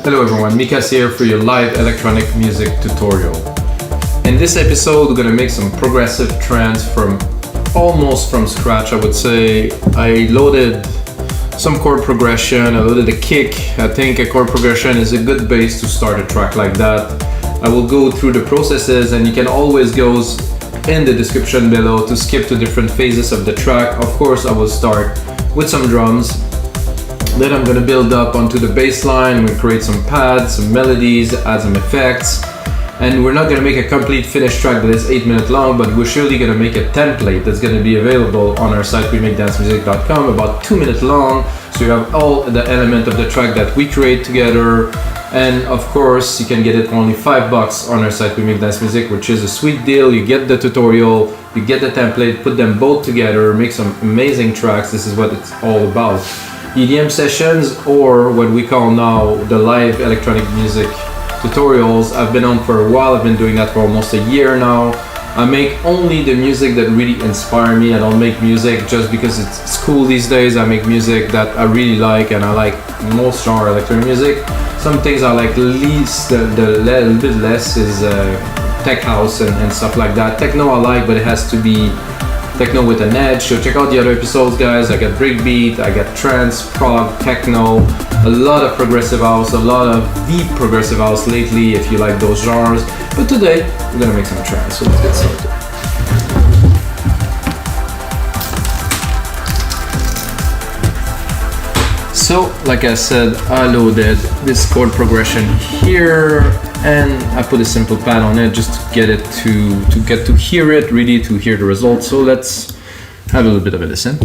Hello everyone, Mikas here for your live electronic music tutorial. In this episode we're gonna make some progressive trance from almost from scratch. I would say I loaded some chord progression, I loaded a kick. I think a chord progression is a good base to start a track like that. I will go through the processes and you can always go in the description below to skip to different phases of the track. Of course I will start with some drums. Then I'm gonna build up onto the bass line. I'm gonna create some pads, some melodies, add some effects. And we're not gonna make a complete finished track that is 8 minutes long, but we're surely gonna make a template that's gonna be available on our site, wemakedancemusic.com, about 2 minutes long. So you have all the element of the track that we create together. And of course, you can get it for only $5 on our site, We Make Dance Music, which is a sweet deal. You get the tutorial, you get the template, put them both together, make some amazing tracks. This is what it's all about. EDM sessions, or what we call now the live electronic music tutorials. I've been on for a while. I've been doing that for almost a year now. I make only the music that really inspire me. I don't make music just because it's cool these days. I make music that I really like, and I like most genre electronic music. Some things I like least, the little bit less is tech house and stuff like that. Techno I like, but it has to be techno with an edge. So check out the other episodes, guys. I got breakbeat, I got trance, prog, techno, a lot of progressive house, a lot of deep progressive house lately if you like those genres. But today we're gonna make some trance, so let's get started. So like I said, I loaded this chord progression here and I put a simple pad on it just to get it to hear it, really to hear the results. So let's have a little bit of a listen.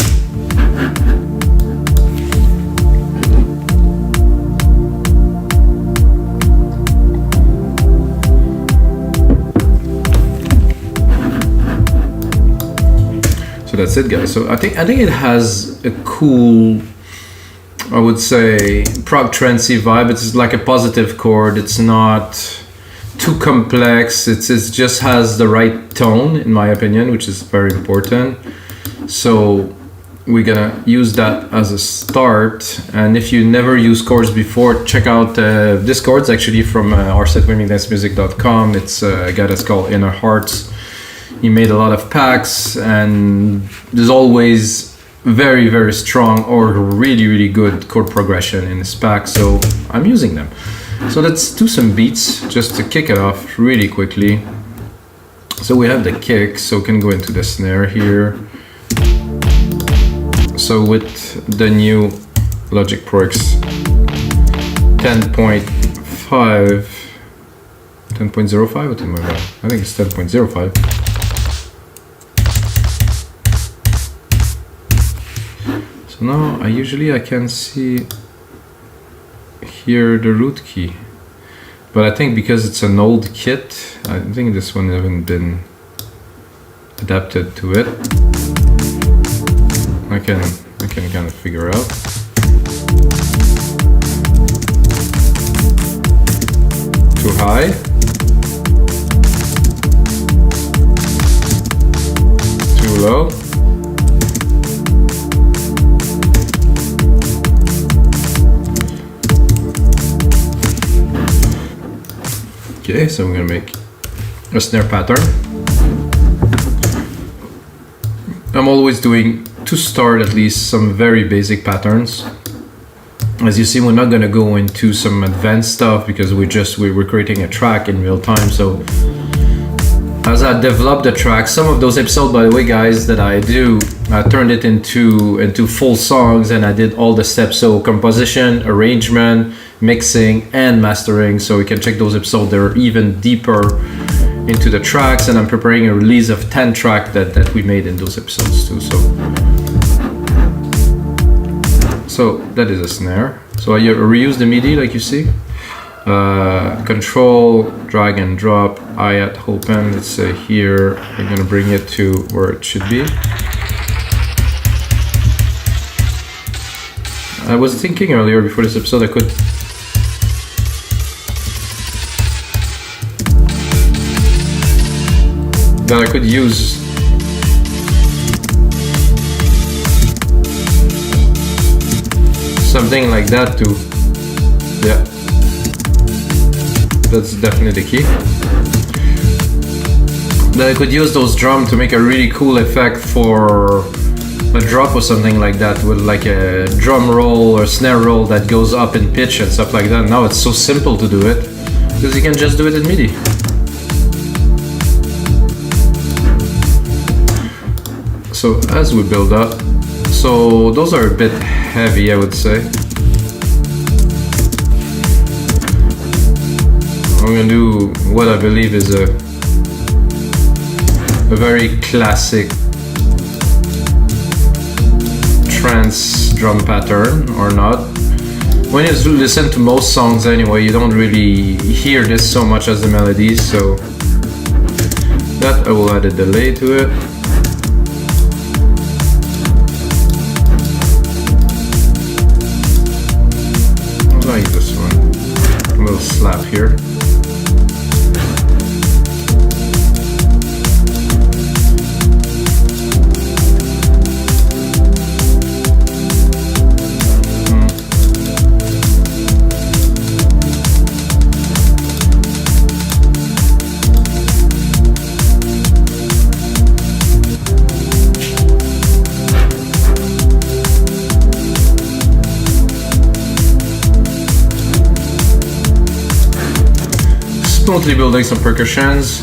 So that's it, guys. So I think it has a cool, I would say, prog trancey vibe. It's like a positive chord. It's not too complex. It just has the right tone, in my opinion, which is very important. So we're gonna use that as a start. And if you never used chords before, check out this chords actually from our site, wemakedancemusic.com. It's a guy that's called Inner Hearts. He made a lot of packs, and there's always very, very strong or really good chord progression in this pack, so I'm using them. So let's do some beats just to kick it off really quickly. So we have the kick, so we can go into the snare here. So with the new Logic Pro X 10.5, 10.05, what am I about? I think it's 10.05. So now I can see here the root key, but I think because it's an old kit, I think this one hasn't been adapted to it. I can kind of figure out. Too high. Too low. Okay, so I'm gonna make a snare pattern. I'm always doing, to start at least, some very basic patterns. As you see, we're not gonna go into some advanced stuff because we're creating a track in real time. So as I develop the track, some of those episodes, by the way, guys, that I do, I turned it into full songs, and I did all the steps. So composition, arrangement, mixing, and mastering. So you can check those episodes. They're even deeper into the tracks, and I'm preparing a release of 10 tracks that we made in those episodes too. So that is a snare. So I reuse the MIDI like you see. Control, drag and drop, hi-hat, open. Let's say here, I'm gonna bring it to where it should be. I was thinking earlier before this episode I could use something like that too. Yeah. That's definitely the key. Then I could use those drums to make a really cool effect for a drop or something like that, with like a drum roll or snare roll that goes up in pitch and stuff like that. Now it's so simple to do it because you can just do it in MIDI. So as we build up, so those are a bit heavy, I would say. I'm gonna do what I believe is a very classic trance drum pattern, or not. When you listen to most songs anyway, you don't really hear this so much as the melodies, so that I will add a delay to it. I like this one. A little slap here. Smoothly building some percussions.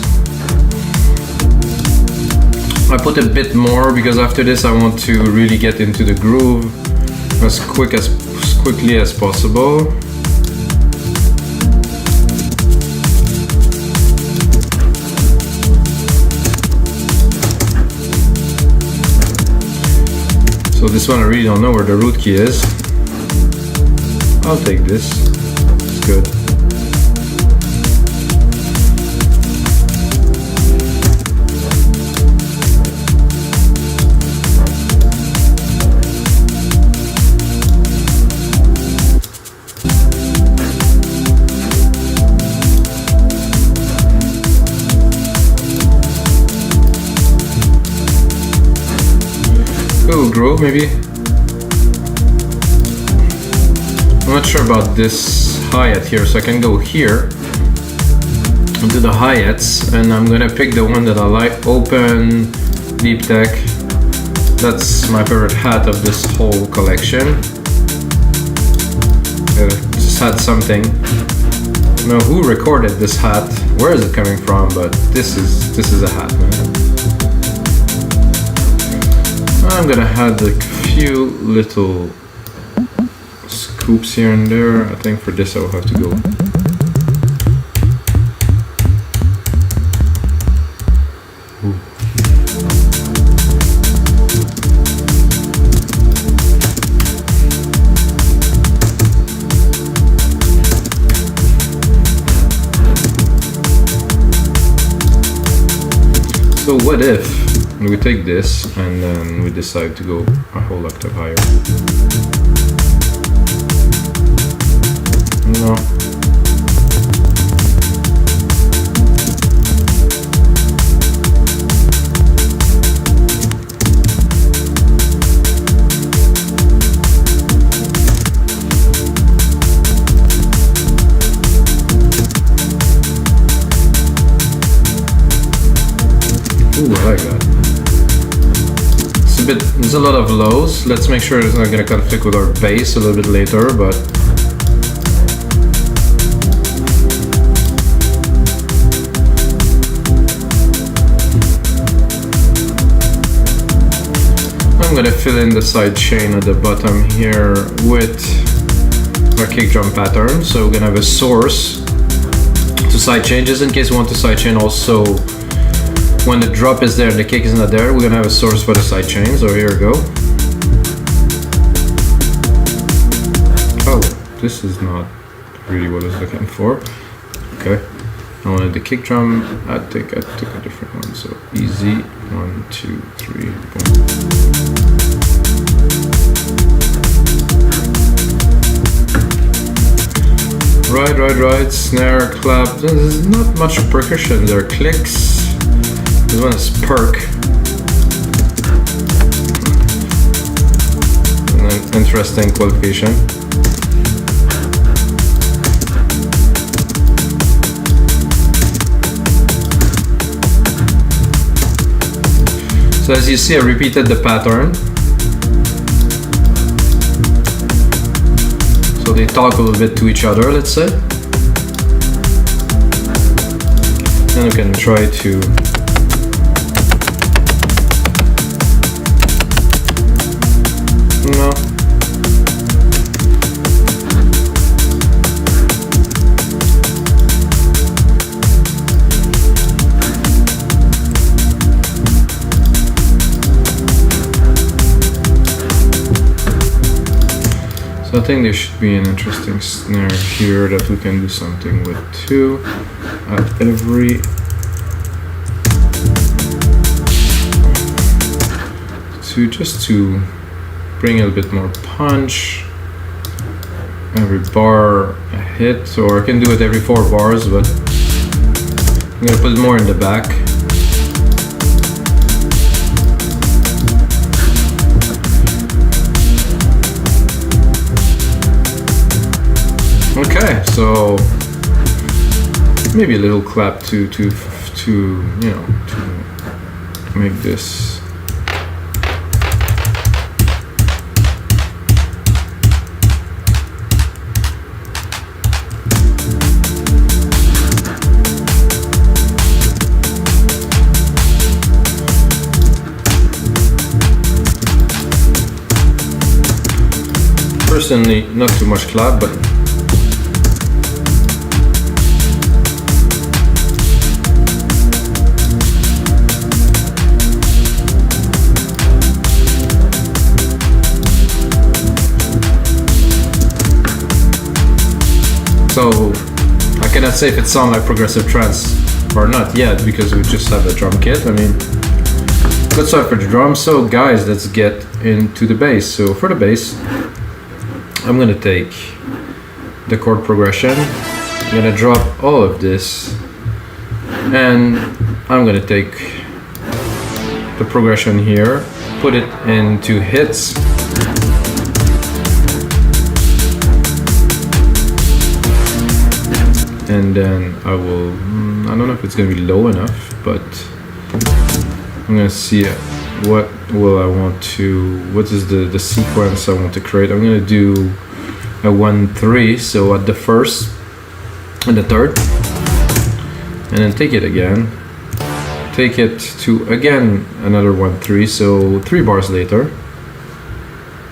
I put a bit more because after this I want to really get into the groove as quickly as possible. So this one I really don't know where the root key is. I'll take this. It's good. Groove maybe. I'm not sure about this hi-hat here, so I can go here and do the hi-hats, and I'm gonna pick the one that I like. Open Deep Tech. That's my favorite hat of this whole collection. Just had something. I don't know who recorded this hat, where is it coming from, but this is a hat, man. I'm gonna add a few little scoops here and there. I think for this I will have to go. Ooh. So what if we take this and then we decide to go a whole octave higher? No. Ooh, I like that. There's a lot of lows. Let's make sure it's not going to conflict with our bass a little bit later, but I'm going to fill in the side chain at the bottom here with our kick drum pattern. So we're going to have a source to side chain, just in case we want to side chain also. When the drop is there and the kick is not there, we're gonna have a source for the side chain. So here we go. Oh, this is not really what I was looking for. Okay, I wanted the kick drum. I took a different one. So easy, 1, 2, 3, boom. Right. Snare, clap. There's not much percussion. There are clicks. This one is perk. An interesting qualification. So as you see, I repeated the pattern. So they talk a little bit to each other, let's say. Then we can try to no. So I think there should be an interesting snare here that we can do something with too. At every just to bring a little bit more punch. Every bar a hit, or I can do it every 4 bars, but I'm gonna put it more in the back. Okay, so maybe a little clap to you know, to make this. Personally, not too much clap, but so I cannot say if it sounds like progressive trance or not yet, because we just have a drum kit. I mean, let's start for the drums. So guys, let's get into the bass. So for the bass, I'm gonna take the chord progression, I'm gonna drop all of this, and I'm gonna take the progression here, put it into hits, and then I will, I don't know if it's gonna be low enough, but I'm gonna see what will I want to, what is the sequence I want to create. I'm gonna do a 1-3, so at the first and the third, and then take it again, take it to again another 1-3, so 3 bars later.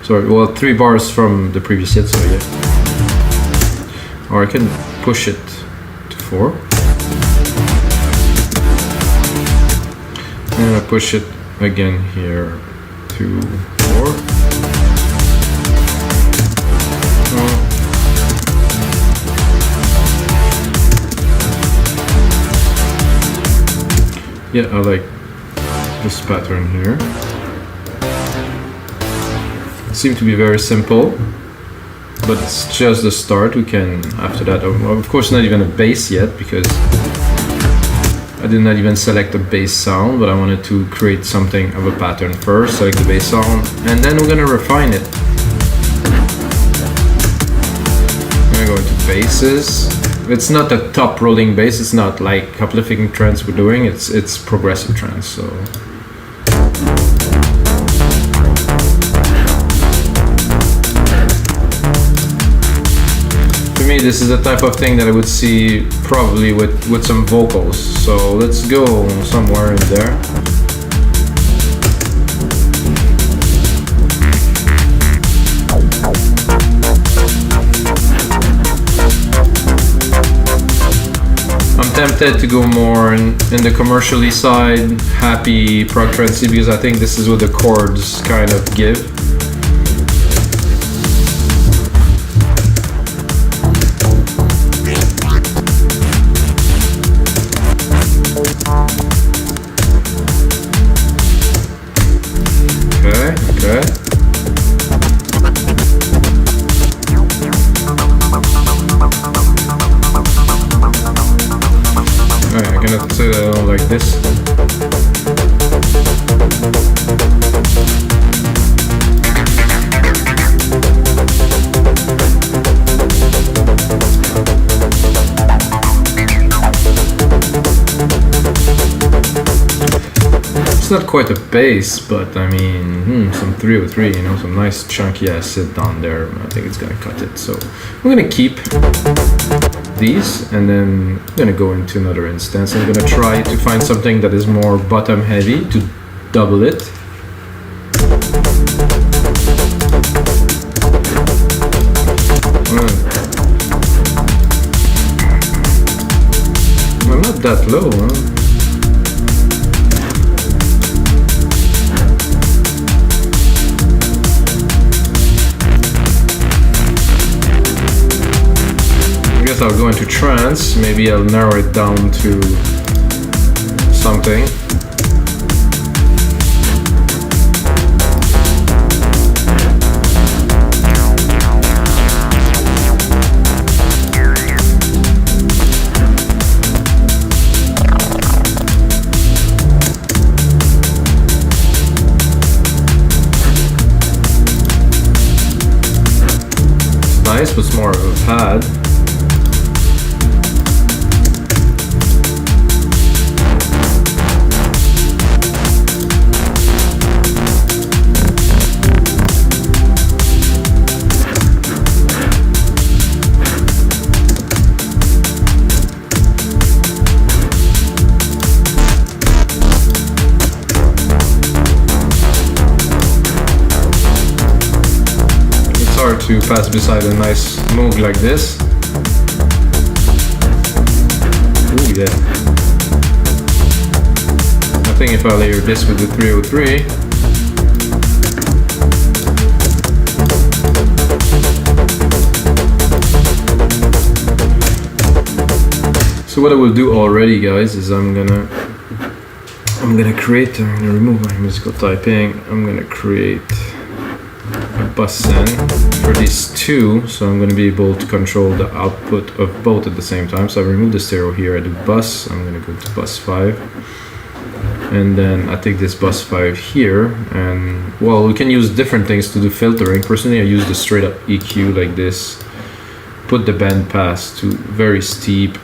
Sorry, well, 3 bars from the previous hit, so yeah. Or I can push it to 4, and I push it again here to 4. Yeah, I like this pattern here. It seems to be very simple, but it's just the start. We can, after that, of course, not even a bass yet, because I did not even select a bass sound, but I wanted to create something of a pattern first, select the bass sound, and then we're gonna refine it. I'm gonna go into basses. It's not a top rolling bass, it's not like uplifting trance we're doing, it's progressive trance, so. For me, this is the type of thing that I would see probably with some vocals. So let's go somewhere in there. I'm tempted to go more in the commercially side, happy prog trance, because I think this is what the chords kind of give. Say that I don't like this. not quite a bass, but I mean, some 303, you know, some nice chunky ass sit down there. I think it's gonna cut it. So I'm gonna keep these, and then I'm gonna go into another instance. I'm gonna try to find something that is more bottom heavy to double it. I'm not that low, huh? I'll go into trance, maybe I'll narrow it down to something. It's nice, but it's more of a pad. To pass beside a nice Moog like this. Ooh, yeah. I think if I layer this with the 303, so what I will do already, guys, is I'm gonna create, I'm gonna remove my musical typing, I'm gonna create a bus send for these two, so I'm going to be able to control the output of both at the same time. So I remove the stereo here, I do bus, I'm going to go to bus 5, and then I take this bus 5 here, and well, we can use different things to do filtering. Personally, I use the straight up EQ like this, put the band pass to very steep,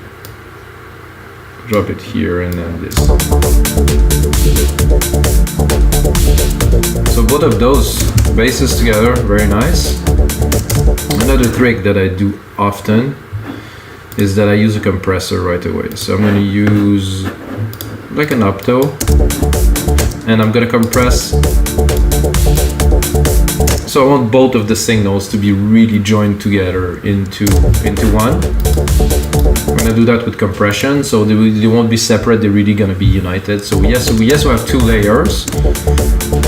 drop it here, and then this. So both of those basses together, very nice. Another trick that I do often is that I use a compressor right away. So I'm going to use like an opto, and I'm going to compress. So I want both of the signals to be really joined together into one. I'm going to do that with compression, so they won't be separate, they're really going to be united. So yes, we have two layers,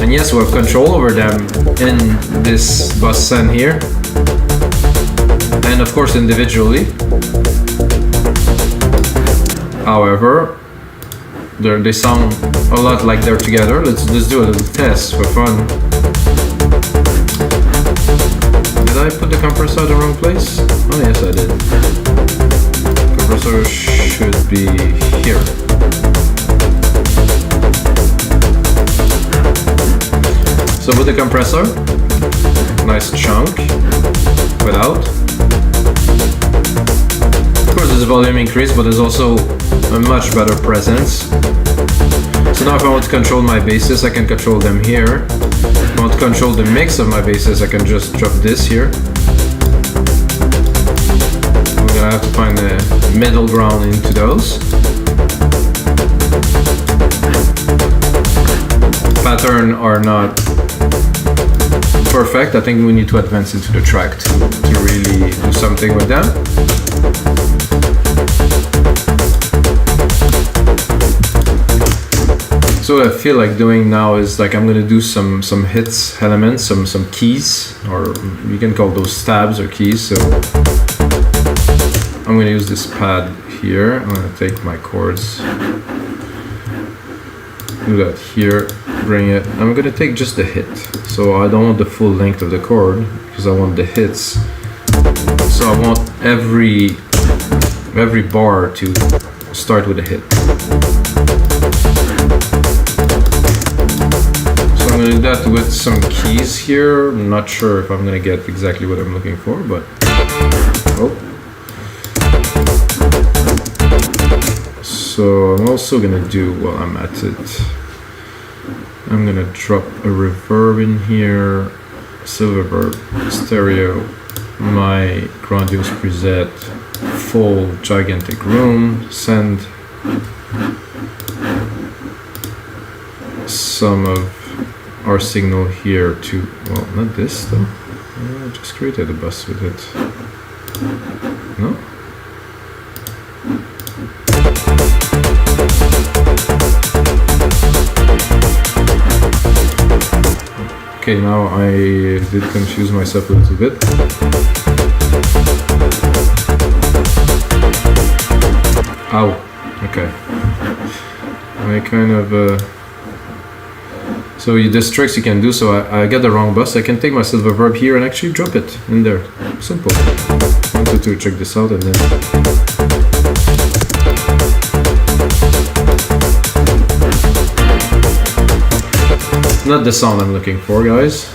and yes, we have control over them in this bus send here, and of course individually. However, they sound a lot like they're together. Let's do a little test for fun. Did I put the compressor in the wrong place? Oh yes, I did. Compressor should be here. So with the compressor, nice chunk, without. Of course there's a volume increase, but there's also a much better presence. So now if I want to control my basses, I can control them here. If I want to control the mix of my basses, I can just drop this here. I'm gonna have to find the middle ground into those. Pattern are not perfect. I think we need to advance into the track to really do something with them. So what I feel like doing now is like I'm gonna do some hits elements, some keys, or you can call those stabs or keys. So I'm gonna use this pad here. I'm gonna take my chords, do that here, bring it. I'm gonna take just the hit. So I don't want the full length of the chord because I want the hits. So I want every bar to start with a hit. I'm gonna do that with some keys here. I'm not sure if I'm gonna get exactly what I'm looking for, but oh. So I'm also gonna do, while I'm at it, I'm gonna drop a reverb in here, silver reverb, stereo, my grandiose preset, full gigantic room, send some of our signal here to, well, not this though, I just created a bus with it. No? Okay, now I did confuse myself a little bit. Ow, okay. I kind of, so this tricks you can do, so I get the wrong bus, I can take my silver verb here and actually drop it in there. Simple. I wanted to check this out and then... Not the sound I'm looking for, guys.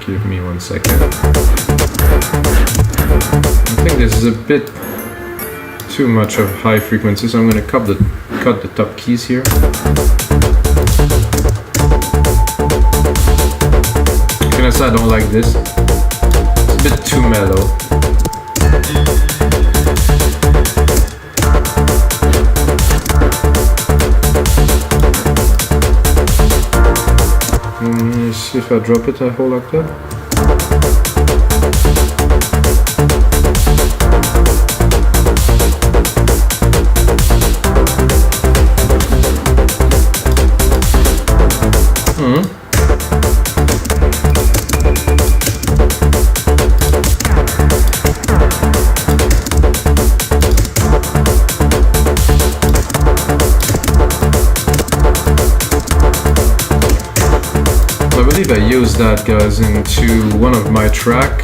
Give me 1 second. I think this is a bit too much of high frequency, so I'm going to cut the top keys here. Can I say I don't like this? It's a bit too mellow. See if I drop it, I hold like that. I used that, guys, into one of my track.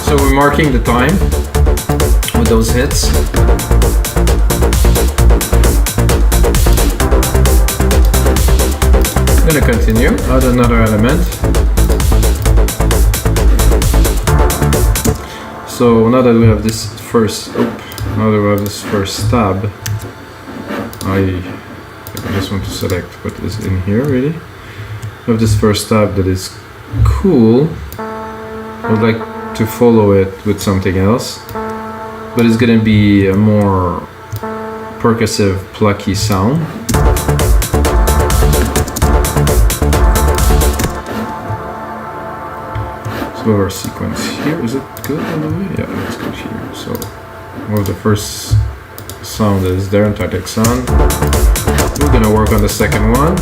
So we're marking the time with those hits. I'm gonna continue, add another element. So now that we have this first, now that we have this first tab, I just want to select what is in here, really. I have this first tab that is cool. I would like to follow it with something else, but it's gonna be a more percussive, plucky sound. So our sequence here, is it good all the way? Yeah, it's good here. So one of the first sound is there, Antarctic Sun. We're gonna work on the second one.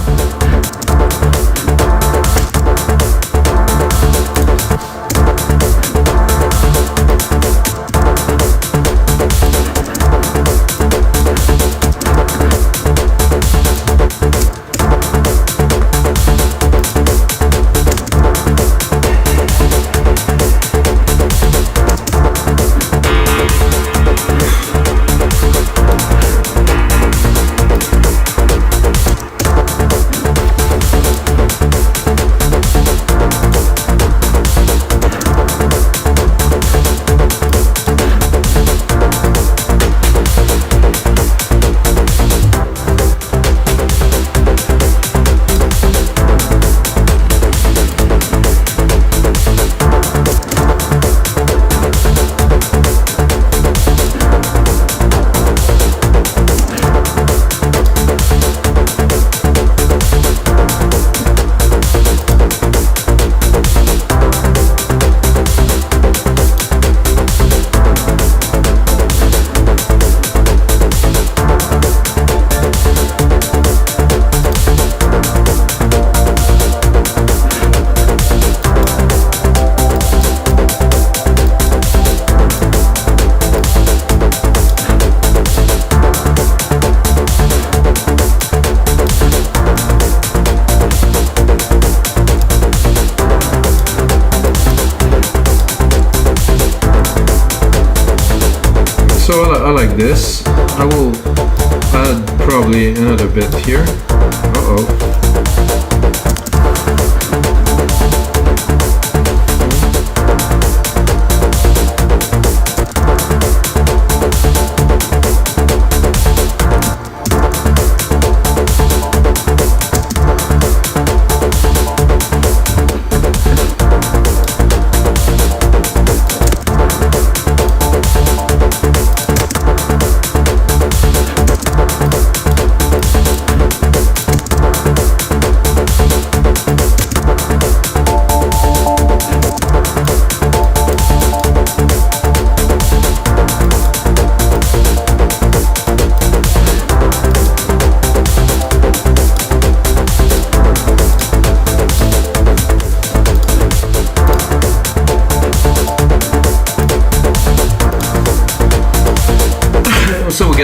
So I like this. I will add probably another bit here.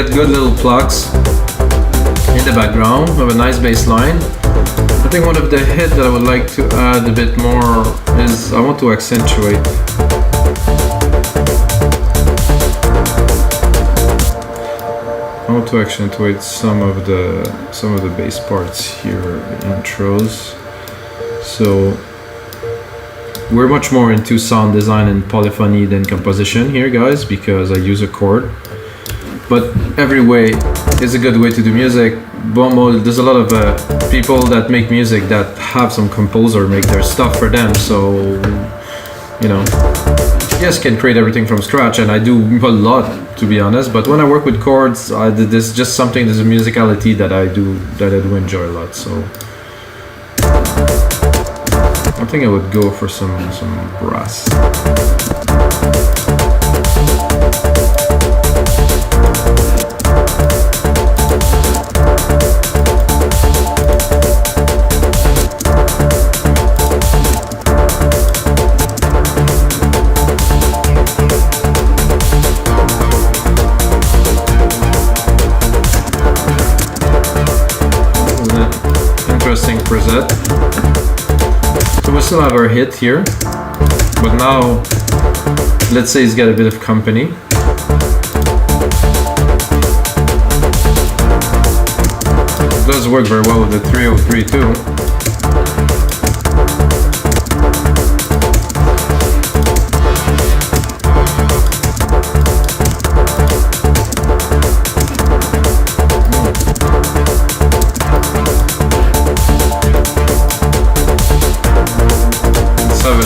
get good little plugs in the background. We have a nice bass line. I think one of the hit that I would like to add a bit more is I want to accentuate. I want to accentuate some of the bass parts here, intros. So we're much more into sound design and polyphony than composition here, guys, because I use a chord. But every way is a good way to do music. There's a lot of people that make music that have some composer make their stuff for them. So, you know, yes, can create everything from scratch, and I do a lot, to be honest. But when I work with chords, there's just something, there's a musicality that I do enjoy a lot. So I think I would go for some brass. Interesting preset. So we still have our hit here, but now let's say it's got a bit of company. It does work very well with the 303 too.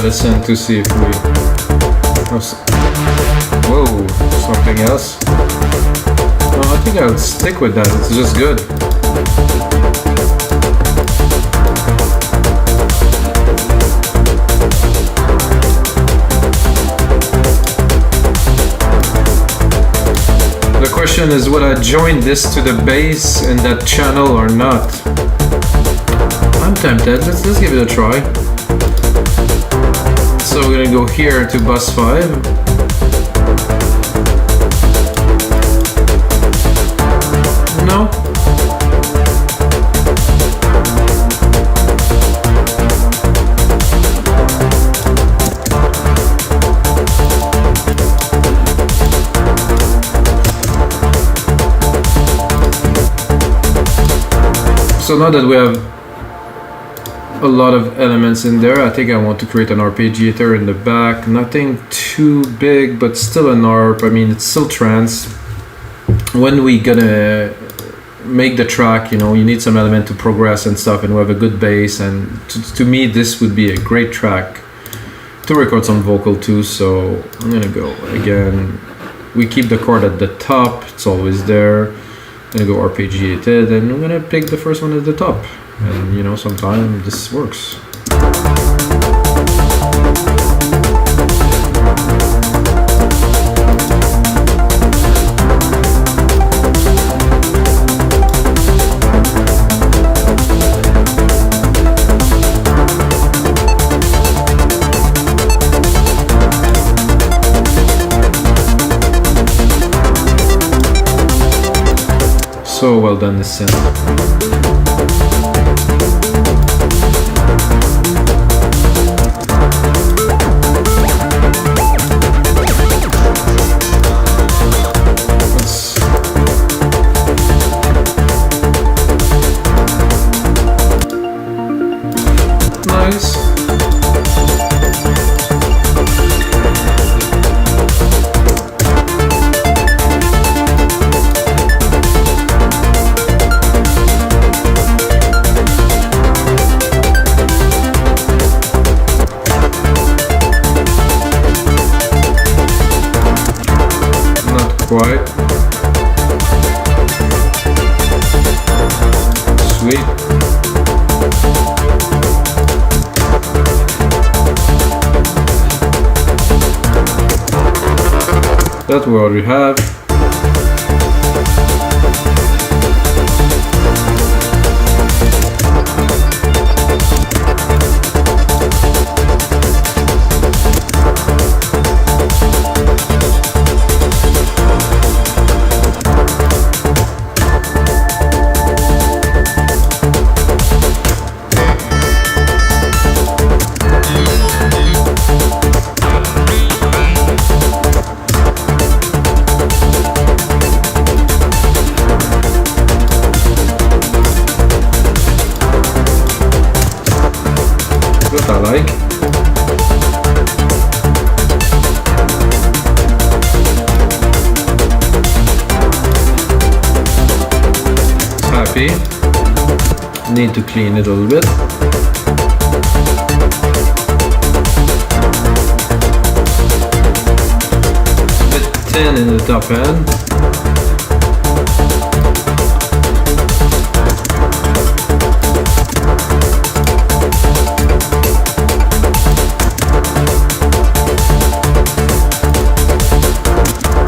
Listen to see if we... Whoa, something else. No, I think I'll stick with that, it's just good. The question is, would I join this to the bass in that channel or not? I'm tempted, let's give it a try. So we're gonna go here to bus 5. No. So now that we have a lot of elements in there, I think I want to create an arpeggiator in the back. Nothing too big, but still an arp. I mean, it's still trance. When we gonna make the track, you know, you need some element to progress and stuff, and we have a good bass, and to me this would be a great track to record some vocal too. So I'm gonna go again, we keep the chord at the top, it's always there. I'm gonna go arpeggiated, and I'm gonna pick the first one at the top. And you know, sometimes this works. So well done, this synth. Quite sweet. That's what we have. need to clean it a little bit. A bit thin in the top end.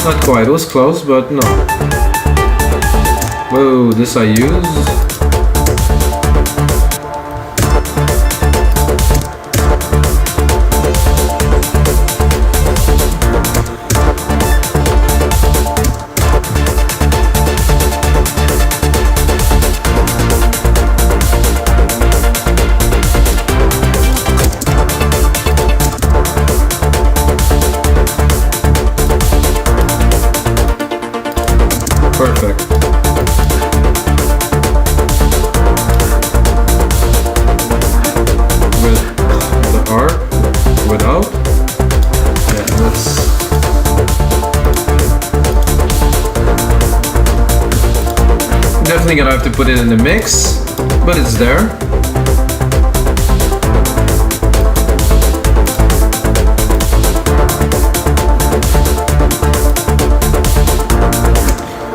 Not quite, it was close, but no. Whoa, this I use. Perfect. With the arp, without. Yeah, that's definitely gonna have to put it in the mix, but it's there.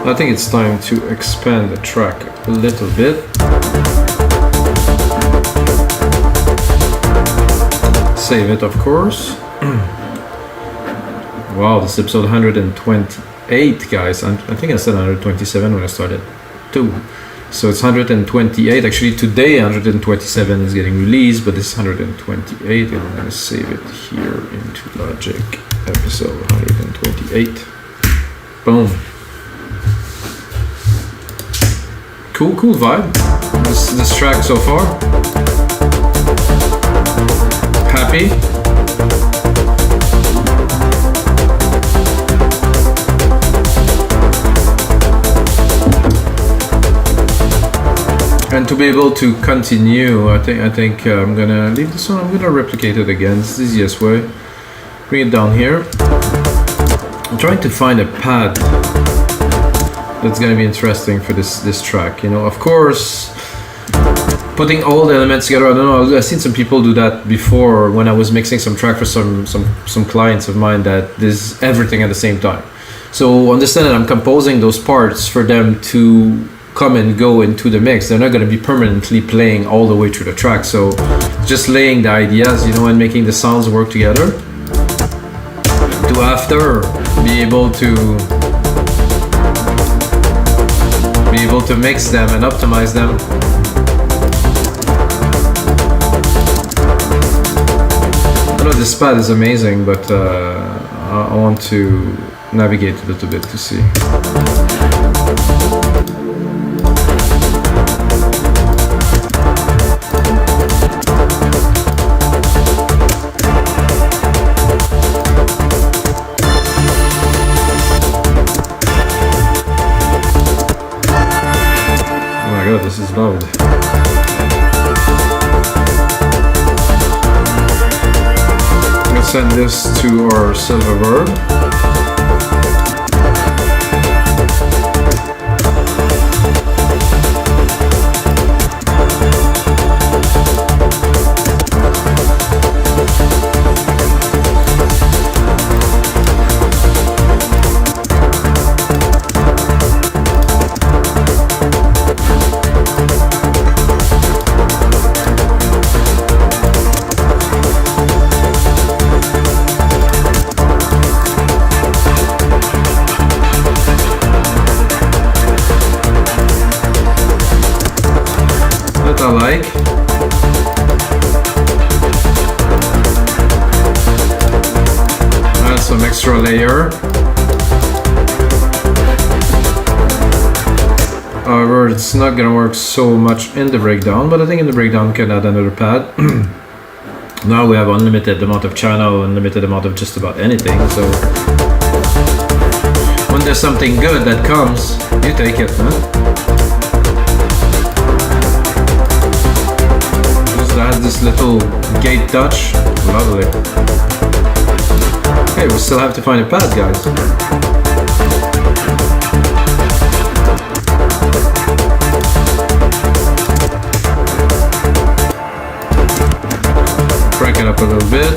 I think it's time to expand the track a little bit. Save it, of course. Wow, this is episode 128, guys. I think I said 127 when I started too. So it's 128. Actually, today 127 is getting released, but this is 128, and I'm gonna save it here into Logic. Episode 128. Boom. Cool vibe. This track so far. Happy. And to be able to continue, I think I'm gonna leave this one. I'm gonna replicate it again. It's the easiest way. Bring it down here. I'm trying to find a pad that's gonna be interesting for this track. You know, of course, putting all the elements together. I don't know. I've seen some people do that before when I was mixing some track for some clients of mine. That there's everything at the same time. So understand that I'm composing those parts for them to come and go into the mix. They're not gonna be permanently playing all the way through the track. So just laying the ideas, you know, and making the sounds work together. To after be able to mix them and optimize them. I know this pad is amazing, but I want to navigate a little bit to see. This is loud. I'm gonna send this to our silver verb. I like. Add some extra layer. However, it's not gonna work so much in the breakdown, but I think in the breakdown we can add another pad. Now we have unlimited amount of channel, unlimited amount of just about anything, so when there's something good that comes, you take it, man. Has this little gate touch. Lovely. Okay, we still have to find a pad, guys. a little bit.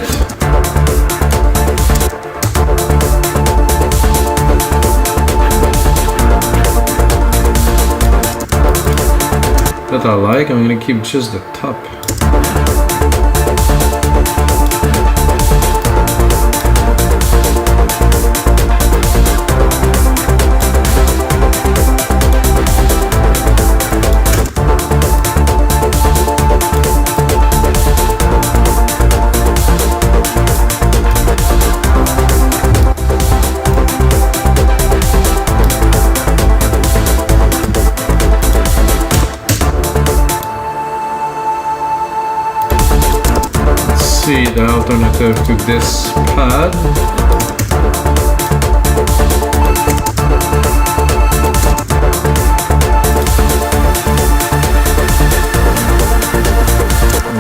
That I like. I'm gonna keep just the top. See the alternative to this pad.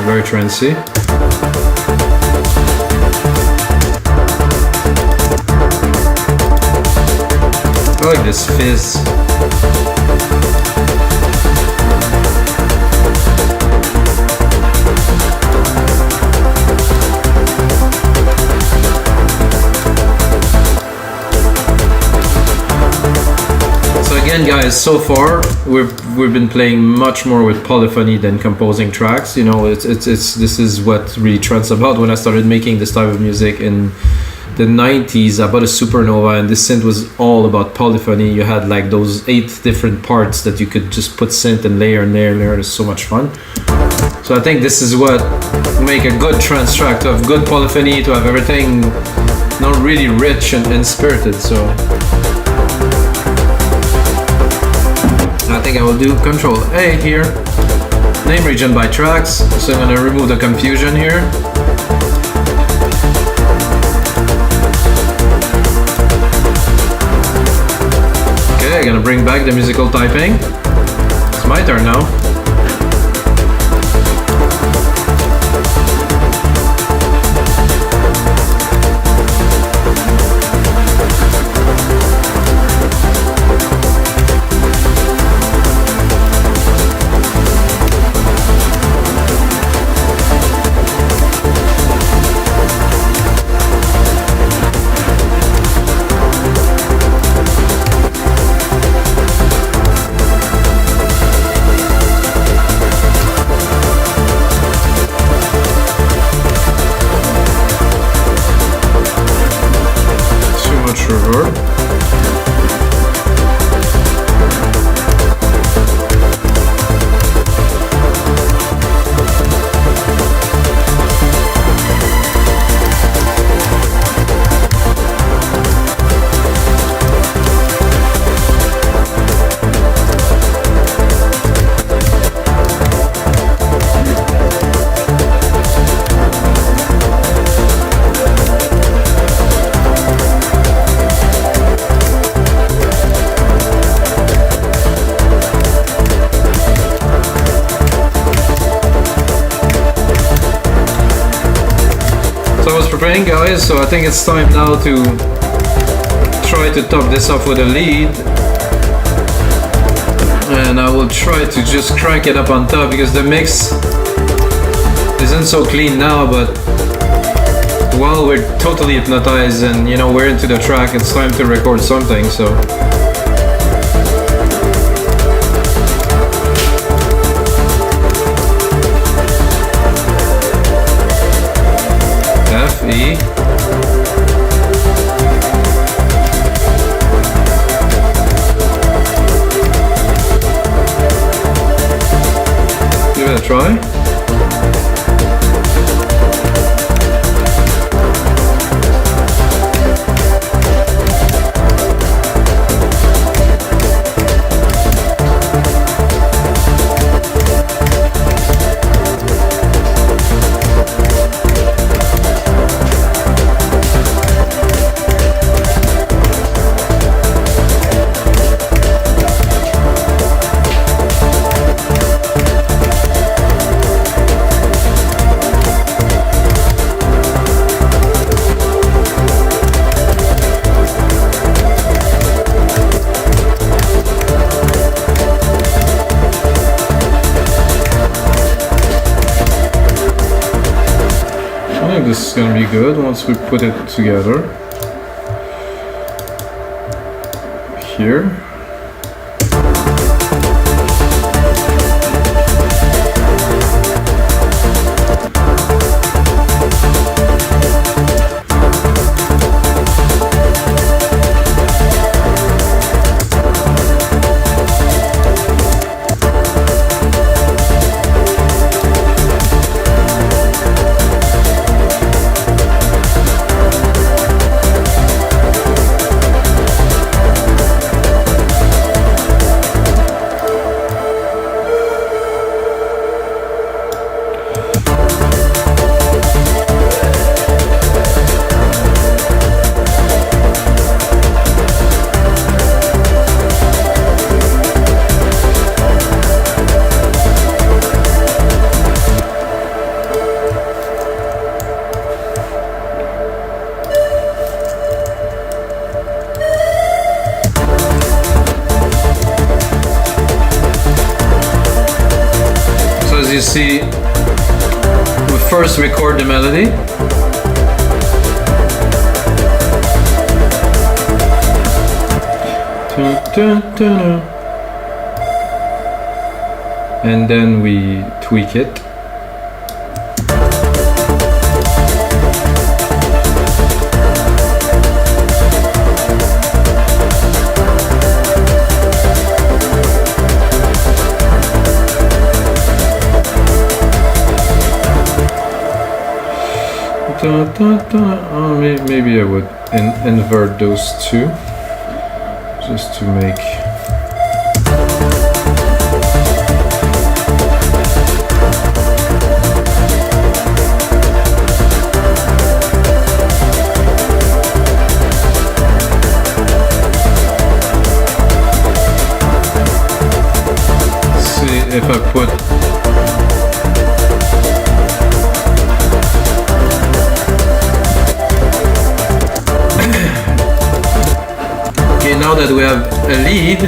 Very trancey. I like this fizz. Again, guys, so far we've been playing much more with polyphony than composing tracks. You know, this is what really Trance about. When I started making this type of music in the 90s, I bought a Supernova, and this synth was all about polyphony. You had like those 8 different parts that you could just put synth and layer and layer and layer. It's so much fun. So I think this is what make a good trance track, to have good polyphony, to have everything not really rich and spirited. So I think I will do Control A here. Name region by tracks. So I'm gonna remove the confusion here. Okay, I'm gonna bring back the musical typing. It's my turn now. Reverb. Preparing, guys, so I think it's time now to try to top this off with a lead, and I will try to just crank it up on top because the mix isn't so clean now, but while we're totally hypnotized and you know we're into the track, it's time to record something. So F, E. Give it a try. gonna be good once we put it together. Here. You see, we first record the melody, and then we tweak it. Maybe I would invert those two just to make see if I put now that we have a lead,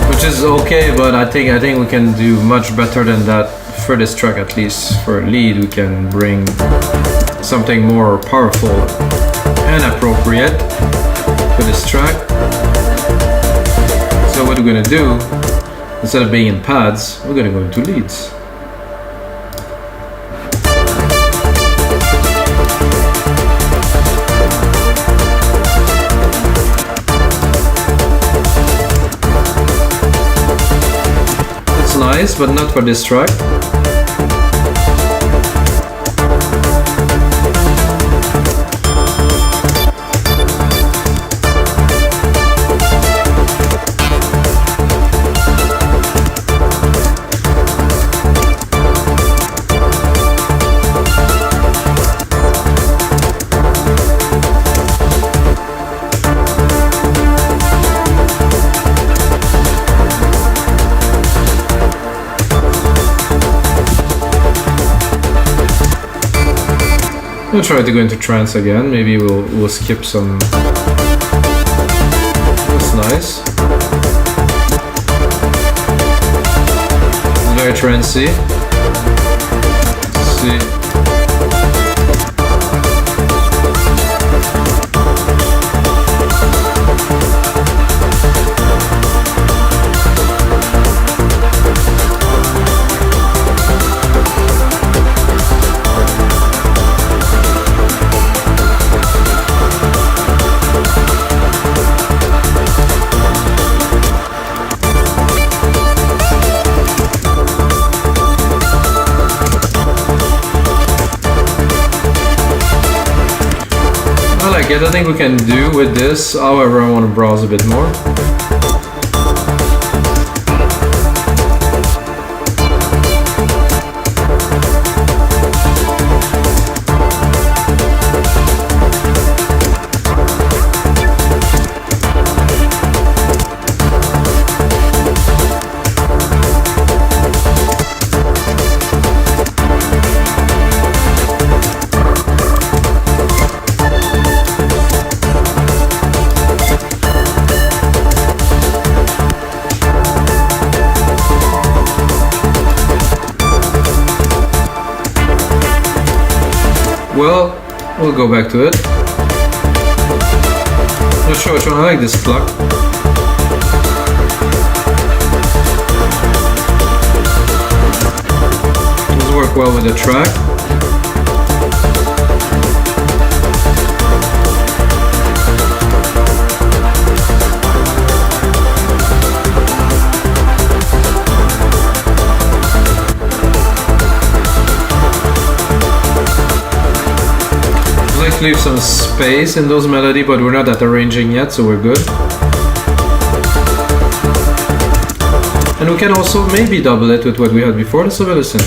which is okay, but I think we can do much better than that for this track. At least for a lead, we can bring something more powerful and appropriate for this track. So what we're gonna do, instead of being in pads, we're gonna go into leads. Nice, but not for this track. We'll try to go into trance again. Maybe we'll skip some. That's nice. Very trancey. Let's see. I think we can do with this, however I want to browse a bit more. Well, we'll go back to it. Not sure which one. I like this pluck. Does work well with the track. Leave some space in those melody, but we're not at arranging yet, so we're good. And we can also maybe double it with what we had before. Let's have a listen.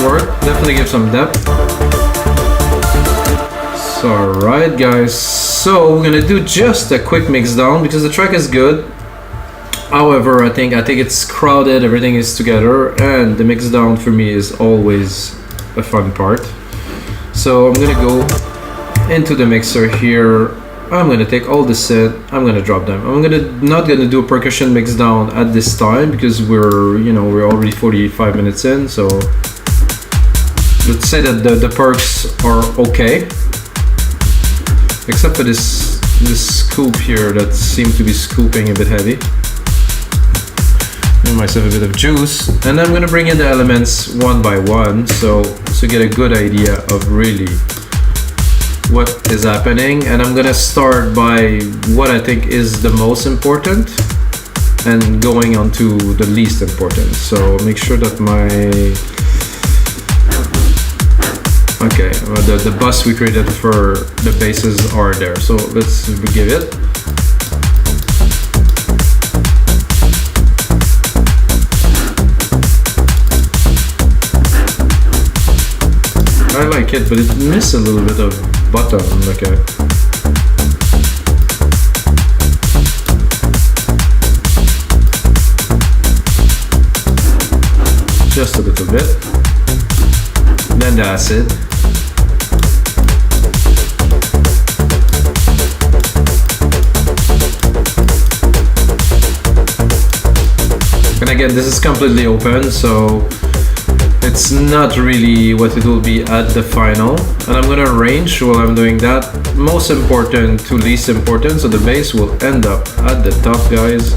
Work, definitely give some depth. Alright guys, so we're gonna do just a quick mix down because the track is good. However, I think it's crowded, everything is together, and the mix down for me is always a fun part. So I'm gonna go into the mixer here. I'm gonna take all the set, I'm gonna drop them. I'm not gonna do a percussion mix down at this time because we're already 45 minutes in, so let's say that the perks are okay. Except for this scoop here that seems to be scooping a bit heavy. Give myself a bit of juice, and I'm gonna bring in the elements one by one, so get a good idea of really what is happening. And I'm gonna start by what I think is the most important, and going on to the least important. So make sure that the bus we created for the basses are there. So let's give it. I like it, but it missed a little bit of bottom. Okay. Just a little bit. Then the acid. And again, this is completely open, so it's not really what it will be at the final. And I'm gonna arrange while I'm doing that, most important to least important, so the bass will end up at the top, guys,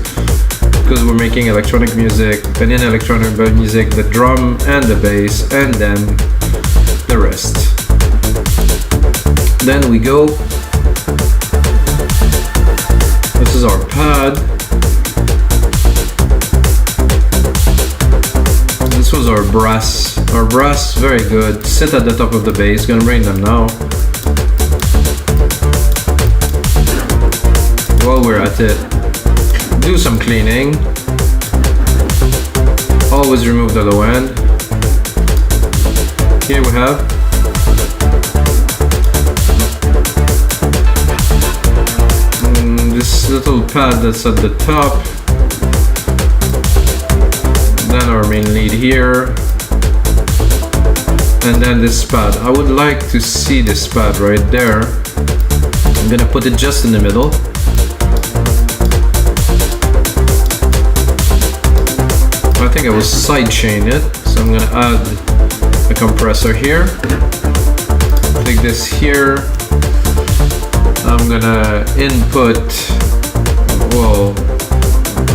because we're making electronic music, and in electronic music, the drum and the bass, and then the rest. Then we go. This is our pad. This was our brass. Our brass, very good. Sit at the top of the bass. Gonna bring them now. While we're at it, do some cleaning. Always remove the low end. Here we have this little pad that's at the top. Then our main lead here, and then this pad. I would like to see this pad right there. I'm gonna put it just in the middle. I think I will sidechain it, so I'm gonna add a compressor here. Take this here. I'm gonna input, well,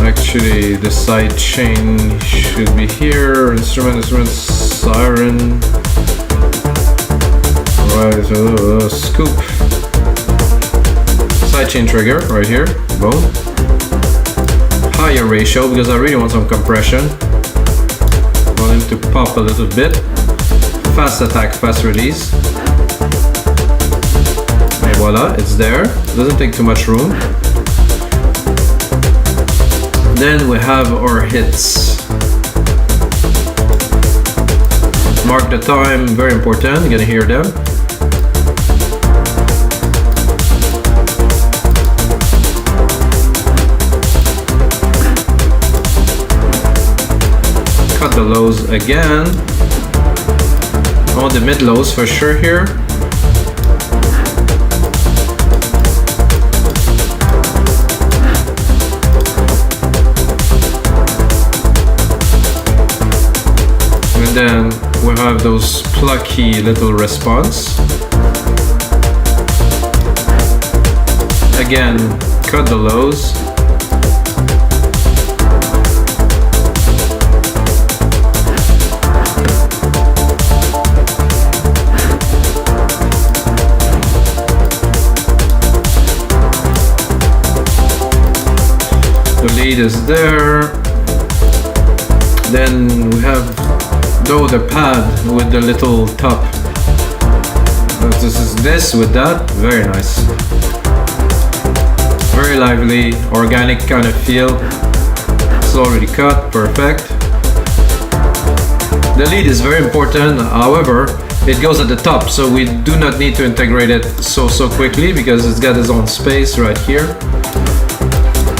actually the side chain should be here. Instrument, siren. Alright, so scoop. Sidechain trigger right here. Boom. Higher ratio because I really want some compression. Want him to pop a little bit. Fast attack, fast release. And voila, it's there. Doesn't take too much room. Then we have our hits. Mark the time, very important. You're gonna hear them. Cut the lows again. I want the mid-lows for sure here. And then we have those plucky little response. Again, cut the lows. The lead is there. Then we have the pad with the little top. This is this with that. Very nice. Very lively, organic kind of feel. It's already cut, perfect. The lead is very important, however, it goes at the top, so we do not need to integrate it so quickly because it's got its own space right here.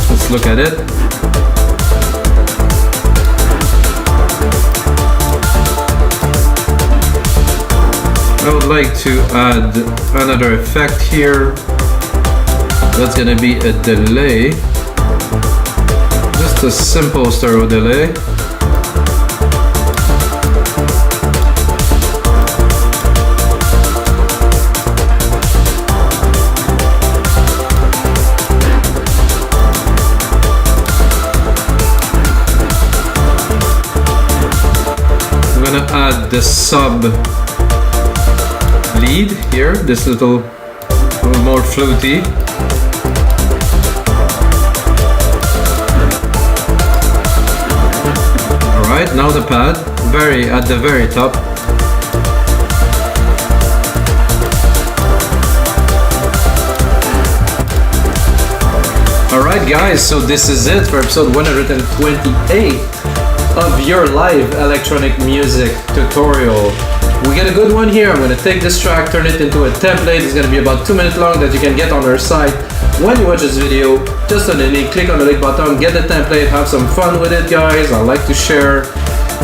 Let's look at it. I would like to add another effect here. That's gonna be a delay. Just a simple stereo delay. I'm gonna add the sub lead here, this little more floaty. Alright, now the pad, at the very top. Alright guys, so this is it for episode 128 of your live electronic music tutorial. We get a good one here. I'm going to take this track, turn it into a template. It's going to be about 2 minutes long that you can get on our site. When you watch this video, just underneath, click on the link button, get the template, have some fun with it, guys. I like to share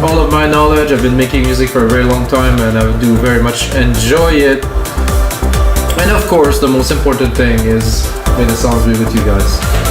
all of my knowledge. I've been making music for a very long time and I do very much enjoy it. And of course, the most important thing is may the sounds be with you guys.